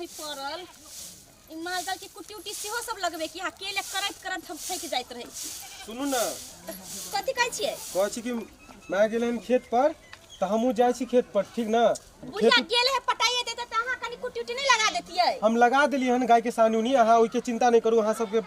होई परल इ मालदल के कुटी उटी सेहो सब लगबे कि अकेले करत हम थक जाइत रहे छी। सुनू ना कथि कहै छियै? कहै छी कि मैं गेले हन खेत पर त हमहू जाय छी खेत पर, ठीक ना? बुढ़िया गेले है पटाइए देते त अहाँ कनी कुटी उटी नहीं लगा देतियै? हम लगा देली हन गाय के सानी उनी, अहाँ ओइ के चिंता नहीं करू। अहाँ सबके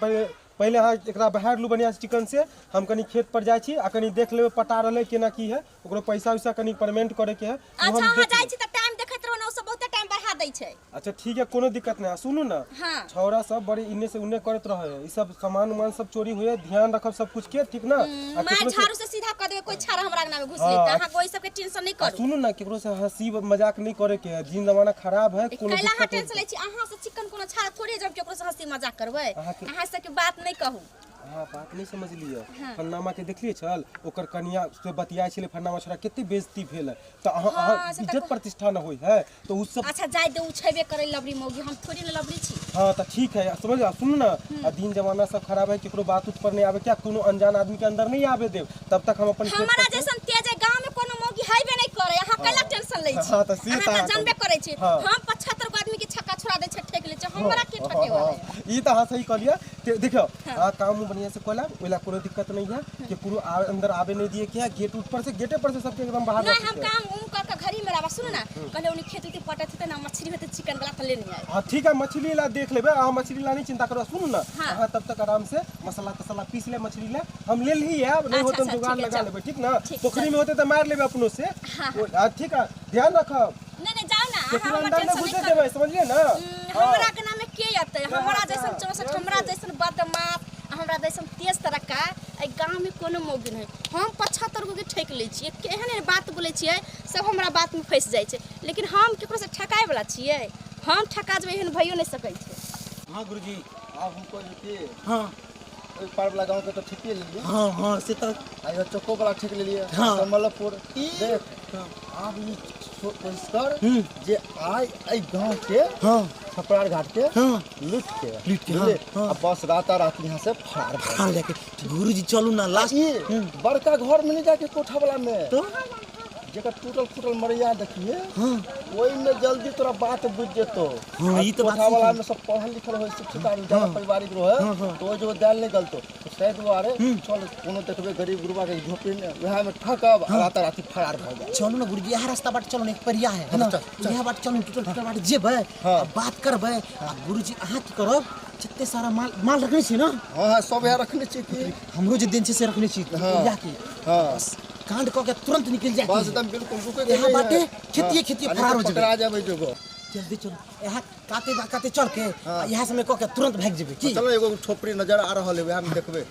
पहले अहाँ एकरा बहार लू बढ़िया चिकन से। हम कनी खेत पर जाय छी आ कनी देख लेबे पटा रहले केना की है, ओकरो पैसा वैसा कनी पेमेंट करे के है। अच्छा अहाँ जाय छी त टाइम देखैत रहू ना, ओ सब बहुत टाइम बढ़ा दै छै। अच्छा ठीक है, कोनो दिक्कत नहीं। सुनू ना, हां छौरा सब बड़ी इन्ने से उन्ने करत रहे है, ई सब सामान उमान सब चोरी होए, ध्यान रखब सब कुछ के, ठीक ना? मैं झाड़ू से सीधा कर देबे, कोई छाड़ा हमरा अंगना में घुस लेता, अहाँ कोई सब के टेंशन नहीं करू। सुनू ना, केकरो से हंसी मजाक नहीं करे के है, दिन जमाना खराब है, कोनो कैला दिक्कत टेंशन ले छी? अहाँ से चिकन कोनो छाड़ा थोड़ी जब केकरो से हंसी मजाक करबै, अहाँ से के बात नहीं कहू। हाँ बात नहीं समझ लियो। फन्नामा के देखलिए छल, ओकर कनिया से बतियाय छले, फन्नामा छोरा केते बेइज्जती भेल त अहाँ इज्जत प्रतिष्ठा न होई है तो उ सब। अच्छा जाय दे, उ छेबे करे लबरी मौगी, हम थोड़ी न लबरी छी। हां त ठीक है, समझ आ। सुन ना, दिन जमाना सब खराब है, केकरो बात उत पर नहीं आवे, क्या कोनो अनजान आदमी के अंदर नहीं आवे देव, तब तक हम अपन हमरा जैसन तेज गांव में कोनो मौगी हाइबे नहीं करे, अहाँ कैला टेंशन ले छी? हां त से अहाँ त जानबे करे छी, हम 75 गो आदमी के छक्का छोड़ा दे छै, ठेक ले छै, हमरा के ठके वाला है? ई त हां सही कहलिया। देखियो हां काम बढ़िया से कोला, ओला कोनो दिक्कत नहीं है कि पूरा अंदर आवे नहीं दिए, क्या गेट ऊपर से गेटे पर से सबके एकदम बाहर नहीं। हम काम कर के घरी में रहबा। सुनो ना, कहले उनी खेती उती पटत थे ना, मछली होते चिकन वाला त ले नहीं आए। हां ठीक है, मछली ला देख लेबे, अहाँ मछली ला नहीं चिंता करो। सुन ना, अहाँ तब तक आराम से मसाला तसाला पीस ले, मछली ले हम ले ली है, नहीं होते हम जुगाड़ लगा लेबे, ठीक ना? पोखरी में होते तो मार लेबे अपनों से। हां ठीक है, ध्यान रखब। नहीं जाओ ना, अहाँ अंदर में घुसे देबे, समझिए ना? हमरा के नाम में के आते? हमरा जैसन 64, हमरा जैसन बदमाश, हमरा जैसन तेज तरक्का ए गांव में कोनो मौगी नहीं। हम 75 गो के ठेक ले छी, एहन बात बोले छियै, सब हमरा बात में फंस जाय छै, लेकिन हम केकरो से ठकाय वाला छियै? हम ठका जेबै एहन भइयो नहीं सकै छै। हां गुरुजी, आप हमको के हां ओइ पार वाला गांव के तो ठेके ले लिए। हां से तो आयो चक्को वाला ठेक ले लिए। कमलपुर देख, आप ई कोशिश कर जे आय ए गांव के छपरार घाट के लूट के अब बस रात यहाँ से फाड़ लेके। गुरुजी चलू ना, लास्ट बड़का घर में नहीं जाके कोठा वाला में तो जेकर टूटल फूटल मरिया देखिए, ओई में जल्दी तोरा बात बुझ जेतो। ई तो कोठा वाला में सब पढ़ल लिखल होय, शिक्षित आदमी ज्यादा पारिवारिक रहे तो जो दाल नहीं गलतो तो शायद दुआरे चल कोनो देखबे गरीब गुरबा के झोपड़ी में वहा में ठकब, रात फरार भ जाए। चलू ना गुरुजी, यह रास्ता बाट चलो, एक परिया है ना, यह बाट चलो, टूटल फूटल बाट जेबै, बात करबै। गुरुजी अहाँ की करब, जत्ते सारा माल रखने छी ना? हां सब यहाँ रखने छी कि हमरो जे दिन से रखने छी या की कांड क के तुरंत निकल जाए, बस एकदम बिल्कुल रुके के यहाँ बाटे खेती फरार हो पकड़ा जाबे जोगो। जल्दी चलो, यहाँ काते चल के यहाँ से में क के तुरंत भाग जेबै की? चलो एगो ठोपरी नजर आ रहल है, वहां में देखबे।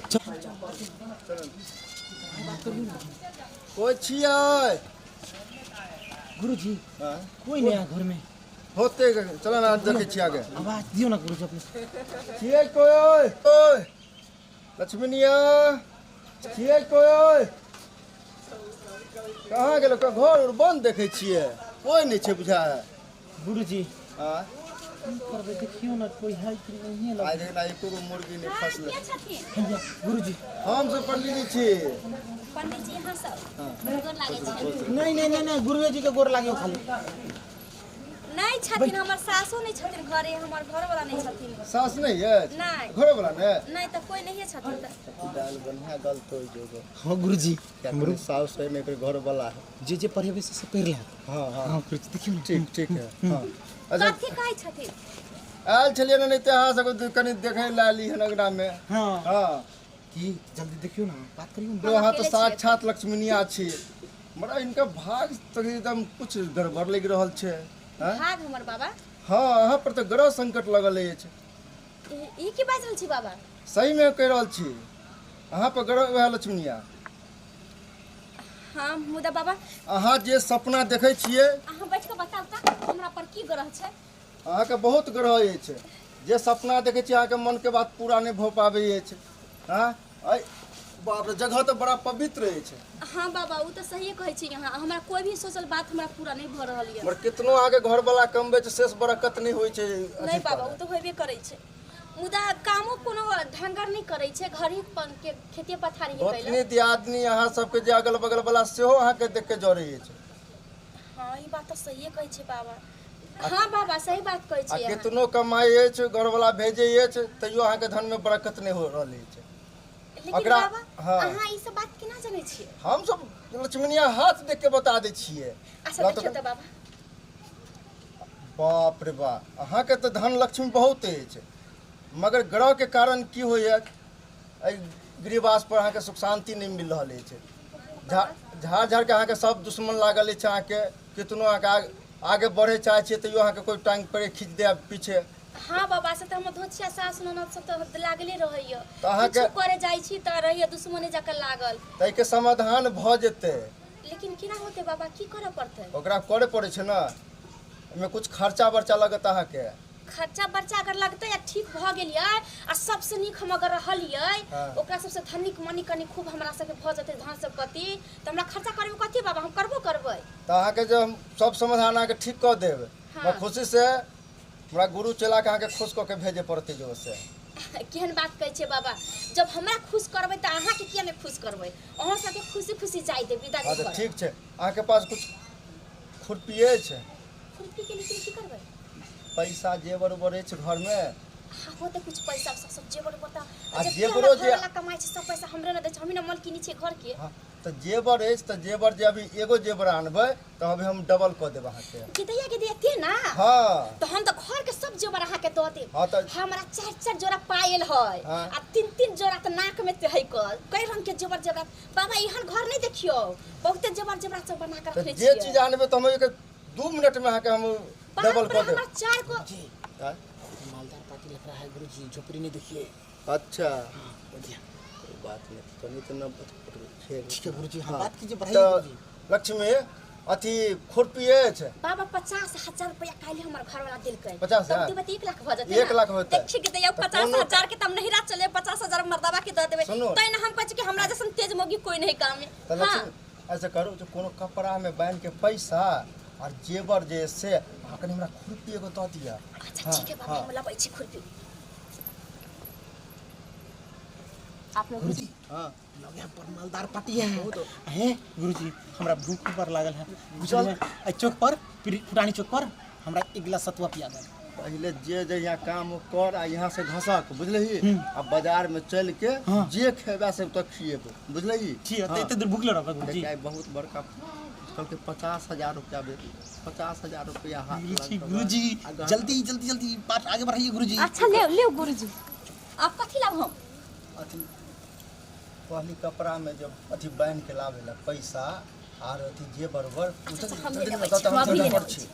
कोई छियै गुरुजी? कोई नहीं घर में होते, चलो ना देखे छी आगे। आवाज दियो ना गुरुजी अपने। छियै कोई? ओए लक्ष्मीनिया छियै कोई? कहाँ गेलो? घर बंद देखे छियै, कोई नहीं छै बुझा है। गुरुजी हां करबे, देखियो ना कोई है कि नहीं लगे। आज ना एको मुर्गी नहीं फसले। गुरुजी हम सब पंडित जी छी। पंडित जी हां सब गोर लागे छै? नहीं गुरुजी के गोर लागियो खाली। नहीं छथिन, हमर सासो नहीं छथिन घरे, हमर घर वाला नहीं छथिन। सास नहीं है? नहीं घर वाला नहीं तो कोई नहीं छथिन। दाल बढ़िया गलत हो जोगो। हां गुरुजी, हमरो सास है, नहीं घर वाला है। जे पढ़ेबे से पढ़ ले। हां गुरुजी देखियो ना। ठीक है। हां अच्छा कथि कहै छथिन? आल छलिए ना, नहीं तो यहाँ से कनी देखे लाली है नगरा में। हां की जल्दी देखियो ना, बात करियो। तो यहाँ तो साक्षात लक्ष्मीनिया छी, बड़ा इनका भाग तो एकदम कुछ गड़बड़ लग रहल छे। भाग हमर बाबा? हाँ, यहाँ पर तो ग्रह संकट लगल है। ई की बात रहल छी बाबा? सही में कह रहल छी, यहाँ पर ग्रह वह लक्ष्मीनिया। हाँ मुदा बाबा, अहाँ जे सपना देखे छिए, अहाँ बैठ के बताउ त हमरा पर की ग्रह छै? अहाँ के बहुत ग्रह है, जे सपना देखे छी अहाँ के मन के बात पूरा नहीं भ पावे है। हाँ बाप रे, जगह तो बड़ा पवित्र है। हाँ बाबा, वो तो सही कहै छी यहाँ, हमरा कोई भी सोचल बात हमरा पूरा नहीं भ रहल है। पर कितनो आगे घर वाला कमबे छै, शेष बरकत नहीं होय छै। नहीं बाबा, वो तो होबे करै छै, मुदा कामो कोनो ढंगर नहीं करै छै, घर ही के खेती पथारी ही कैला। इतनी दियादनी अहाँ सबके जे अगल बगल वाला सेहो अहाँ के देख के जरे छै। हाँ ई बात तो सही कहै छै बाबा, हाँ बाबा सही बात कहै आ छी अहाँ। कितनो कमाई अछि घरवाला भेजे अछि तैयो अहाँके धन में बरकत नहीं हो रहल अछि। लेकिन अकरा- बाबा हाँ। अहाँ ई सब बात केना जानै छियै? हम सब लक्ष्मणिया हाथ देख के बता दै छियै। अच्छा देखियौ तऽ बाबा। बाप रे बाप, अहाँके तऽ धन लक्ष्मी बहुत अछि, मगर ग्रह के कारण की होइए गृहवास पर अहाँके सुख शांति नहीं मिल रहा अछि। झाड़ झाड़ के अहाँके सब दुश्मन लागल अछि। अहाँके कितनो अहाँके आगे बढ़े चाहे छियै तैयो अहाँके कोई टांग पर खींच दे पीछे। हाँ बाबा से तऽ हम धोछिया सास ननद सब तऽ लागले रहैया। तऽ अहाँके- कुछ करे जाइ छी तऽ रहैया दुश्मनी जकाँ लागल। ताहि के समाधान भ जेतै। लेकिन केना होते बाबा, की करे पड़तै? ओकरा करे पड़े छै ना, एहिमे कुछ खर्चा बर्चा लगत अहाँके। खर्चा बर्चा अगर लगतै या ठीक भ गेलियै आ सबसे नीक हम अगर रहलियै, हाँ। ओकरा सबसे धनिक मनी कनी खूब हमरा सबके भ जेतै धन संपत्ति, त हमरा खर्चा करे में कथी बाबा, हम करबो करबै। तऽ अहाँके जो हम सब समाधान अहाँके ठीक कऽ देब। हाँ। मैं खुशी से हमरा गुरु चला के अहाँके खुश कऽ के भेजे पड़तै जो से। केहन बात कहै छियै बाबा, जब हमरा खुश करबै त अहाँके किया नहीं खुश करबै? अहाँ सबके खुशी खुशी जाय दे विदा हाँ कर। तो ठीक छै। अहाँके पास कुछ खुरपिए छै? खुरपी के लिए की करबै? पैसा जेवर उवर अछि घर में? हाँ होते कुछ पैसा सब जेवर बता। आ जब जेवरो जे- वाला कमाई छै सब पैसा हमरे न दै छै, हम ही न मालकिनी छियै घर के। हाँ तो जेवर अछि तो जेवर जे अभी एगो जेवर आनबै तो अभी हम डबल कऽ देब अहाँके। गिदैया गिदैया ते ना। हाँ तो हम तो घर के सब जेवर अहाँ के दऽ देब। हाँ तो हमरा 4 जोड़ा पायल है हाँ। आ 3 जोड़ा त नाक में है कर कई रंग के जेवर जेवर। बाबा एहन घर नहीं देखियो, बहुते जेवर जेवर सब बना के तो रखले जे चीज आनबै तो हम एक 2 मिनट में अहाँके हम डबल कऽ देब। हमरा 4 को हाँ? मालदार पार्टी लग रहा है गुरुजी, झोपड़ी नहीं देखिए। अच्छा बढ़िया। कोई बात नहीं, तो नहीं तो न ठीक है गुरुजी, हम हाँ। बात कीजिए, बढ़ाइए तो गुरुजी। लक्ष्मी अथी खुरपी अछि? बाबा 50,000 रुपया काल्हि हमर घर वाला देलकै। 50,000? तब 1 लाख भ जेतै। 1 लाख होतै। देखि के दैया 50,000 के तम नहिरा चले, 50,000 मर्दावा के दऽ देबै। सुनू। तै न हम कहै छी कि हमरा जैसन तेज मोगी कोई नहीं काम में। तो लक्ष्मी ऐसे करू जो कोनो कपड़ा में बांध के पैसा और जेवर जे से अहाँ कनी हमरा खुरपी एगो दऽ दिअ। अच्छा ठीक है बाबा, हाँ। हम लबै छी खुरपी। आप लोग गुरुजी हाँ लगे यहाँ पर मालदार पार्टी है। हैं गुरुजी, हमरा भूख पर लागल है। बुझल है चौक पर पुरानी चौक पर हमरा 1 गिलास सतुआ पिया दे। पहले जे यहाँ काम कर आ यहाँ से घसक बुझलही, आ बाजार में चल के हाँ। जे खेबा से तक खिएबो बुझलही। ठीक है, हाँ। एते दूर भूखले रहबे गुरुजी। देखिए बहुत बड़का कहते 50,000 रुपया बे 50,000 रुपया हाथ गुरुजी लगता बा। गुरुजी आ गहना- जल्दी जल्दी जल्दी बात आगे बढ़ाइए गुरुजी। अच्छा ले गुरुजी, आप कथी लाभ हम? अथी पहली कपड़ा में जब अथी बांध के लावे ला पैसा और अथी जे बरबर अच्छा, हम ले जल्दी लेबै बताओ तो छी, हम हम अभी ले जल्दी लेबै छी।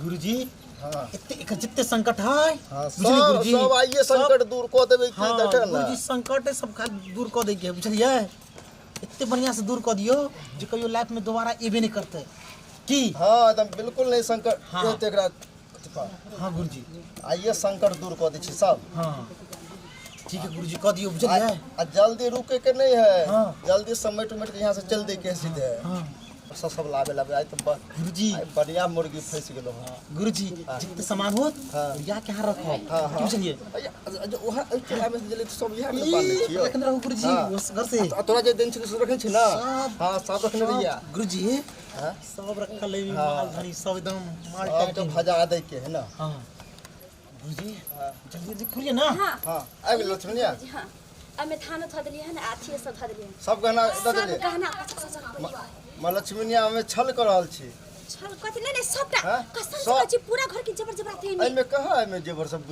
गुरुजी हाँ एते एकर जितने संकट है हाँ बुझलिए सब गुरुजी, सब आइए संकट दूर को देबे की हाँ देखे ना। गुरुजी संकट है सब दूर कर देंगे बुझलिए। इतने बढ़िया से दूर कर दियो जो कहियो लाइफ में दोबारा एबे नहीं करते की। हाँ एकदम बिल्कुल नहीं संकट हाँ। ये तेकरा अथी पा। हाँ गुरुजी आइए संकट दूर कर दै छी सब। हाँ ठीक है गुरुजी कर दियो बुझलिए। आ जल्दी रुके के नहीं है। हाँ। जल्दी समेट उमेट के यहाँ से चल दे के सीधे हाँ सब लावे लावे आई तो गुरुजी आई बढ़िया मुर्गी फंस गेलो। हाँ गुरुजी जितने सामान हो हाँ। या के यहाँ रखो हाँ, हाँ। बुझलिए। वहाँ चला में जले सब यहाँ में बांध ले छियो। लेकिन रहो गुरुजी हाँ। उस घर से आ तोरा जे दिन छले से रखे छी ना। सब- हाँ सब रखने रहिया। गुरुजी हाँ सब रखल है हाँ। माल धनी सब एकदम माल अब तो टाइट। भजा दे के है ना। हाँ गुरुजी जल्दी जल्दी खोलिए ना। हाँ हाँ आ गेलो लक्ष्मणिया जी हाँ। अब धान धऽ देलियै हन, आथी सब धऽ देलियै हन। सब गहना दे सब देलिए। गहना 50,000 रुपया। मैं लक्ष्मणिया में छल कर रहल छी। छल कथी नहीं सबटा हाँ? कसम से सब- कहै छी पूरा घर के जेवर जेवर थे आई में कहा है में जेवर सब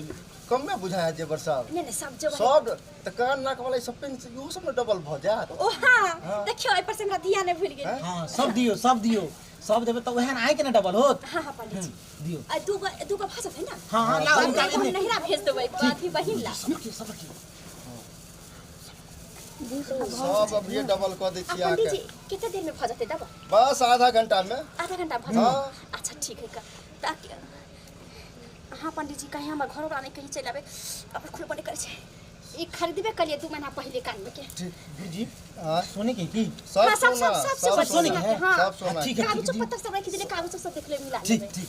कम में बुझाया जेवर सब। नहीं सब जेवर। सब त कान नाक वाला सब पेन से इहो सब में डबल भ जात। ओ हाँ हाँ। देखियो एहि पर से हमरा धिया नहीं भूल गेल। हाँ? हाँ सब दियो सब देबे तो वहन आए के ना डबल होत। हाँ हाँ पंडित जी। दियो आ दूगो भाषा है ना। हाँ हाँ लाओ हम निकाल इन्हें। नहिरा भेज देबै अथी बहिन ला। सब रखिए सब रखिए। सब अब ये डबल कर दै आ छी पंडित जी आके। कितना देर में भऽ जेतै दबा? बस आधा घंटा में। आधा घंटा भऽ हाँ। जेतै। अच्छा ठीक है ताकि हाँ पंडित जी कहीं हमर घर वाला नहीं कहीं चल आवे अपन खुल बने करे छै। ई खरीदबे कलिए 2 महीना पहले कान में के। गुरुजी हाँ सोने के की हाँ, सब सोना सब सोने सोना के के है? हाँ। सब सोना ठीक है कागज जी। पत्तर सब रख दिले, कागज सब देख ले मिला ठीक लेबै। ठीक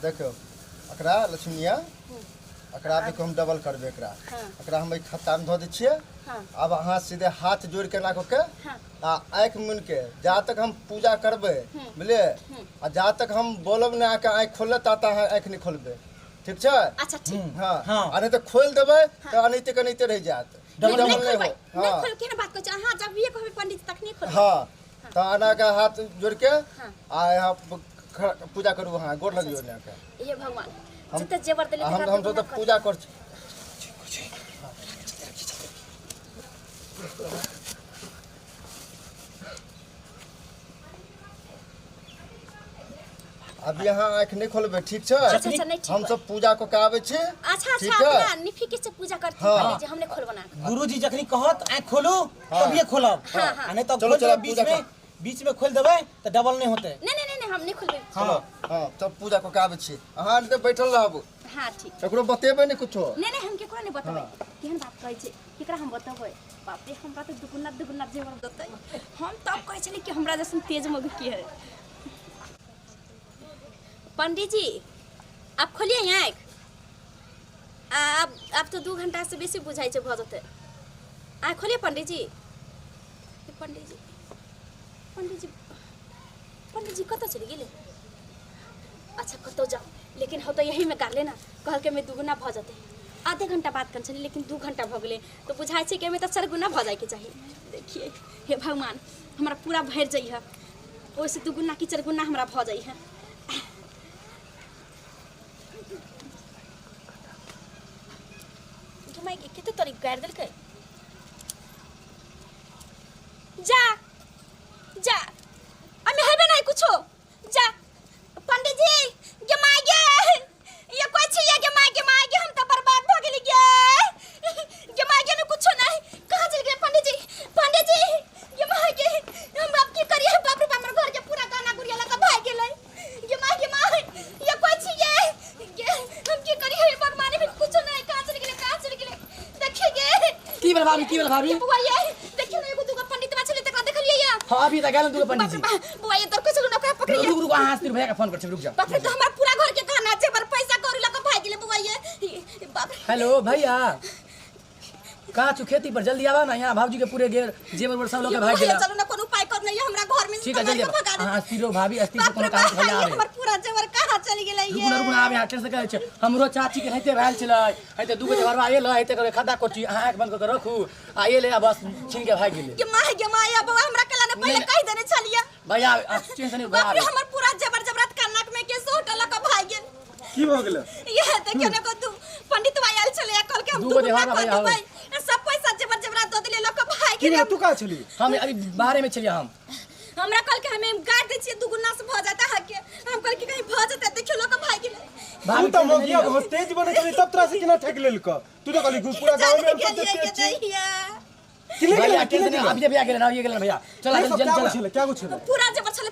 देखो अकरा लक्ष्मिया एकरा भी हम डबल करबे एकरा हाँ। एकरा हम खत्ता में धो दै छियै हाँ। अब अहाँ सीधे हाथ जोड़ के ना के हाँ। आ आँख मुन के जहाँ तक हम पूजा करबे बुझलिए आ जहाँ तक हम बोलब ने आके आँख खोलले ता आँख नहीं खोलबे ठीक छै अच्छा ठीक हाँ हाँ। आ नहीं तो खोल देबै तो अनिते रह जात नहीं डबल खोलबै नहीं हो नहीं हाँ खोल के ना बात कर हां जब ये कहबे पंडित तक नहीं खोल हाँ तो आना का हाथ जोड़ के हाँ। आ यहाँ पूजा करू वहाँ गोड़ लगियो ने के ये भगवान जितना जेवर देले हम तो पूजा कर छी अब यहाँ आँख नहीं खोलबे ठीक छै अच्छा, नहीं ठीक हम सब पूजा को आवे छी अच्छा ठीक अच्छा है? अपना निफी के से पूजा करते हाँ। हैं जे हमने खोलबना गुरुजी जखनी कहत आँख खोलू तब ये खोलब हाँ, हाँ। आ नहीं तो चलो, खोल चलो, देबै पूजा बीच में खोल देबै तो डबल नहीं होते। नहीं हम नहीं खोलबे चलो हाँ तब पूजा को आवे छी अहाँ तो बैठल रहब हां ठीक एकरो बतेबै नहीं कुछो नहीं हम केकरा नहीं बताबै केहन बात कहै छै केकरा हम बताबै बाप रे हमरा तो दुगुना जेवर देतै हम तब कहै छली कि हमरा जैसन तेज मग की है पंडित जी आप खोलिए आँख आप तो 2 घंटा से बेसी बुझाई छै भ जते आँख खोलिए पंडित जी पंडित जी कतऽ चलि गेले अच्छा कतौ जाओ लेकिन हो तो यही में गाले ना कहल के में दुगुना भ जते आधे घंटा बात कर चली लेकिन 2 घंटा भ गेले तो बुझाई छै कि में तो 4 गुना भ जाए के चाहिए देखिए हे भगवान हमरा पूरा भर जाइ है ओइसे 2 गुना की 4 गुना हमरा भ जाइ है मैं कितने तरीक गाड़ दिल के जा जा हमें हेबे नहीं कुछो जा पंडित जी ये मागे ये कोई छिए के मागे हम तो बर्बाद हो गेली ये मागे में कुछो नहीं कहां चल गए पंडित जी ये मागे हम अब की करिए बाप रे हमर घर के पूरा गाना गुड़िया लगा भाग गेलै ये मागे ये कोई छिए हम की करिए भगवान में कुछो नहीं कहां चल गेले देखिए की बेल भाभी बुआ ये देखिए ना एगो दुगो पंडित बा छले तक देखलिए या हां अभी त गेलन दुगो पंडित जी बुआ ये तोर कुछ न पकड़िए रुक अहाँ अस्तिर भैया के फोन कर छी रुक जा बाप रे तो हमार पूरा घर के खाना छै पर पैसा कौड़ी लगा भाग गेले बुआ ये बाप रे हेलो भैया कहाँ छु खेती पर जल्दी आवा ना यहाँ भाजी के पूरे गेर जेवर सब लोग के भाग गेला चलो ना कोनो उपाय कर नहीं हमरा घर में ठीक है जल्दी हां अस्तिरो भाभी अस्तिर से कोनो काम भैया आवे हमर पूरा जेवर कहां चली गेलै ये रुक ना आवे हाथ से कहै छै हमरो चाची के हेते रहल छलै हेते दुगो जवरवा आइल हेते करे खड्डा कोठी अहाँ आंख बंद क के रखू आइले आ बस छीन के भाग गेले के माया बाबा हमरा कला ने पहले कह देने छलिए भैया टेंशन नहीं बाप रे भैया हमर पूरा जबरदस्त कनक में के सोट लगा भाग गेल की हो गेलै ये देखियो ना को तू पंडित भाई आइल छले कल के हम दुगो दू देवारा भैया भाई सब पैसा जबरदस्त दो दिले लोग भाग की गेल तू कहाँ छली हम अभी बाहर में चलिए हम हमरा कल के हमें गाड़ दे छिए दुगुना से भ जाता है के हम कल के कहीं भ जाता देखियो लोग भाग गेल तू तो मोगिया बहुत तेज बने छली तब तरह से केना ठेक लेलक तू तो कहली पूरा गांव में हम सब तेज छी किले भैया गेलै टेंशन नहीं अभी भैया गेले ना ये गेले भैया चला जल्दी जल्दी क्या कुछ छलै पूरा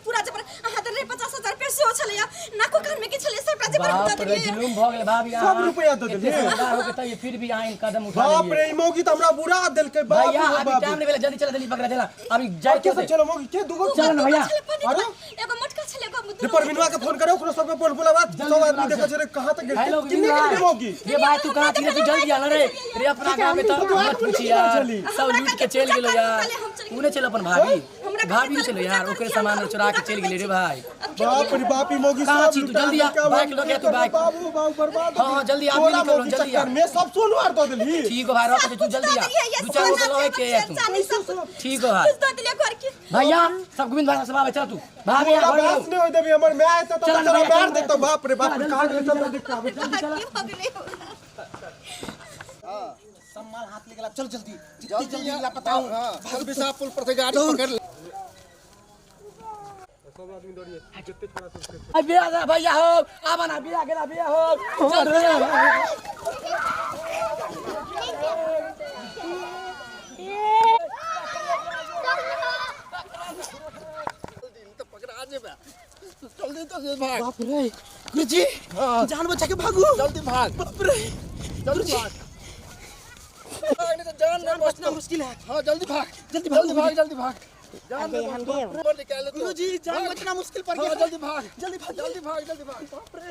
पूरा जबर अहाँ त रे 50,000 रुपया सेहो छले नाको कान में के छले सबटा जबर बाप बता रे दिए जुलूम भ गेल भाभी सब रुपया दे देलिए हो के त फिर भी आइन कदम उठा बाप लिए रे ई मौगी तो हमरा बुरा देलकै बाप भैया रे अभी बाप टाइम नहीं भेले जल्दी चला जल्दी पकड़ा चला अभी जाए के के सब चलो मौगी के दुगो चल ना भैया अरे एगो मोटका छले एगो रे परविनवा के फोन करे ओकरो सबके बोल बोला बात सब आदमी देखै छै रे कहां तक हेलो गेल किन्ने के मौगी ये भाई तू कहां थी तू जल्दी आना रे रे अपना गांव में तो मत पूछी यार सब लूट के चल गेलो यार तूने चल अपन भाभी भाभी ने चलो यार ओकरे सामान चुरा के चल गेले रे भाई बाप रे बाप ई मौगी कहां सब छी तू जल्दी आ बाइक लगे तू बाइक बाबू बाबू बर्बाद हां जल्दी आ भी निकलो जल्दी आ मैं सब सोनू आर दो देली ठीक है भाई रख तू जल्दी आ दू चार बोतल लगे के है तू ठीक है भाई दो दिले घर के भैया सब गोविंद भाई सब आवे चल तू भाभी हमरा आ बात नहीं होय देबी हमर मैं आए तो चल ना चला भैया, मार चल दे तो बाप रे बाप कहां के चल दिखा की हो गेले सम्मान हाथ ले गेला चल जल्दी जल्दी जल्दी ला बताओ हां हर बिसा पुल पर से गाड़ी पकड़ ले सब आदमी दौड़िए जितने थोड़ा सा अब बिया भैया हो आवा ना बिया गेला बिया हो चल तो पकड़ा जेबे जल्दी तो भाग बाप रे गुरुजी जान बचा के भागो जल्दी भाग बाप रे जल्दी भाग नहीं तो जान ना बचना मुश्किल है हां जल्दी भाग जल्दी जल्दी भाग भाग जल्दी भाग जान ऊपर निकाल ले गुरुजी जान बचना मुश्किल पड़ हां गया जल्दी भाग जल्दी भाग जल्दी भाग जल्दी भाग बाप रे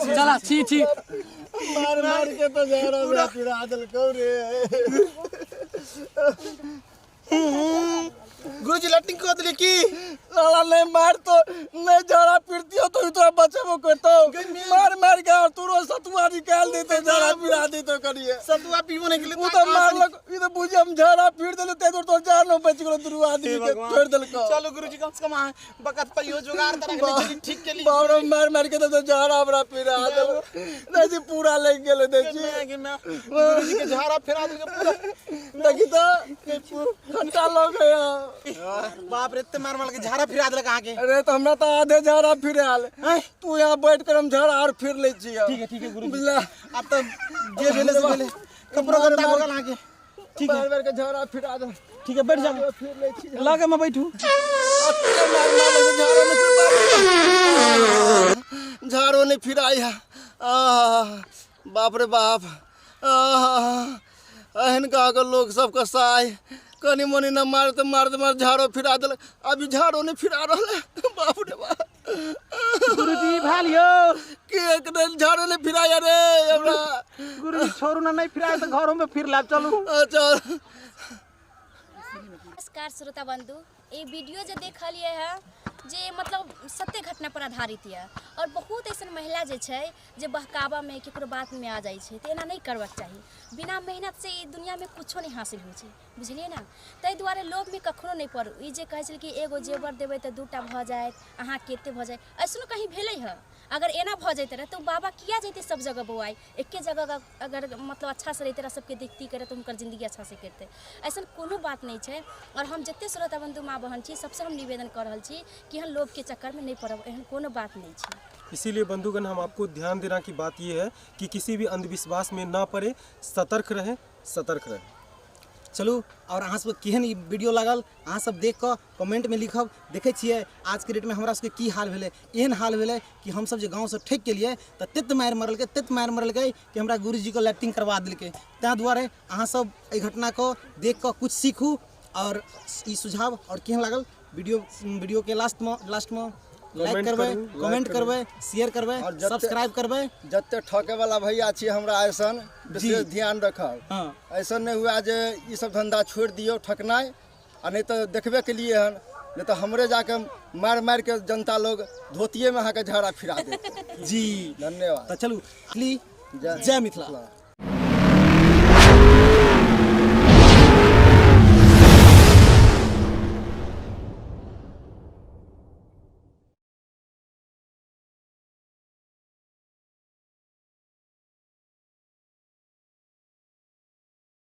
चला छी छी मार मार के तो जहरा में फिरा दिल को रे। गुरुजी लट्टिंग को दिले की साला नहीं मार तो नहीं जरा फिरती हो तो इतना बच्चे वो करता मार मार के और तू रोज सतुआ निकाल देते जरा फिरा दे तो करिए सतुआ पीवने के लिए वो तो मार लो ये तो बुझे हम जरा फिर दिल ते तो जान लो बच गलो दुरु आदमी के छोड़ दिल को। चलो गुरुजी कम से कम बकत पइयो जुगाड़ तरह के ठीक के लिए बाबरा मार मार के तो जरा हमरा फिरा दे नहीं पूरा ले गेले देखी गुरुजी के झाड़ा फिरा दे पूरा देखी तो घंटा लग गया। बाप रे इतने मार मार के झाड़ा फिरा दे कहां के। अरे तो हमरा तो आधे झाड़ा फिर आल तू यहाँ बैठ कर हम झाड़ा और फिर ले छी। ठीक है गुरुजी अब तो जे भेले से भेले कपड़ो गंदा हो गल आके ठीक है बार के झाड़ा फिरा दे ठीक है बैठ जा फिर ले छी लागे मैं बैठू झाड़ो नहीं फिर आया बाप रे बाप एहन का अगर लोग सब कसाय कनी मनी न मार तो मार झाड़ो फिरा दिल अभी झाड़ो नहीं फिरा रहा बाप रे बाप गुरुजी भालियो के एक दिन झाड़ो नहीं फिराया रे हमरा गुरुजी छोरू ना नहीं फिराए तो घरों में फिर लाब चलू चल। नमस्कार श्रोता बंधु, ये वीडियो जो देखलिए है जे मतलब सत्य घटना पर आधारित है और बहुत ऐसा महिला जे छै जे बहकावा में केकरो बात में आ जाए तो एना नहीं करबाक चाहिए। बिना मेहनत से दुनिया में कुछो नहीं हासिल हो बुझलिए ना। ताहि दुआरे लोभ में कखनो नहीं पड़ू। ई जे कहै छै कि एगो जेवर देबै तो दूटा भ जाए अहाँ केते भ जाए ऐसनो कहीं भेलै है। अगर एना भ जाते रहे तो बाबा किया जैते सब जगह बउआई एके जगह अगर मतलब अच्छा से रहते रहे सबके देखती करे तो उनकर जिंदगी अच्छा से करते ऐसा कोनो बात नहीं है। और हम जिते श्रोता बंधु माँ बहन छी सबसे हम निवेदन कर रहा छी कि हम लोभ के चक्कर में नहीं पड़ब एहन कोनो बात नहीं है। इसीलिए बंधुगण हम आपको ध्यान देना की बात ये है कि किसी भी अंधविश्वास में ना पड़े, सतर्क रहें, सतर्क रहें। चलू और अहाँ सब केहन ई वीडियो लागल अहाँ सब देख कऽ कमेंट में लिखब। देखे छियै आज के डेट में हमरा सबके की हाल भेलै। एहन हाल भेलै कि हम सब जे गाँव से ठेक के लिए तऽ तत मारि मरलकै कि हमरा गुरुजी को लैट्रिन करवा देलकै। ताहि दुआरे अहाँ सब एहि घटना को देख कऽ कुछ सीखू और ई सुझाव और केहन लागल वीडियो के लास्ट में लाइक करबै, कमेंट करबै, शेयर करबै और सब्सक्राइब करबै। जते ठके वाला भैया छी हमरा ऐसन विशेष ध्यान रखब। ऐसा नहीं हुआ जे ये सब धंधा छोड़ दियो ठकनाई आ नहीं तो देखबे के लिए हन नहीं तो हमरे जाके मार के जनता लोग धोतिये में अहाँ के झाड़ा फिरा दे। जी धन्यवाद। तो चलू जय मिथिला।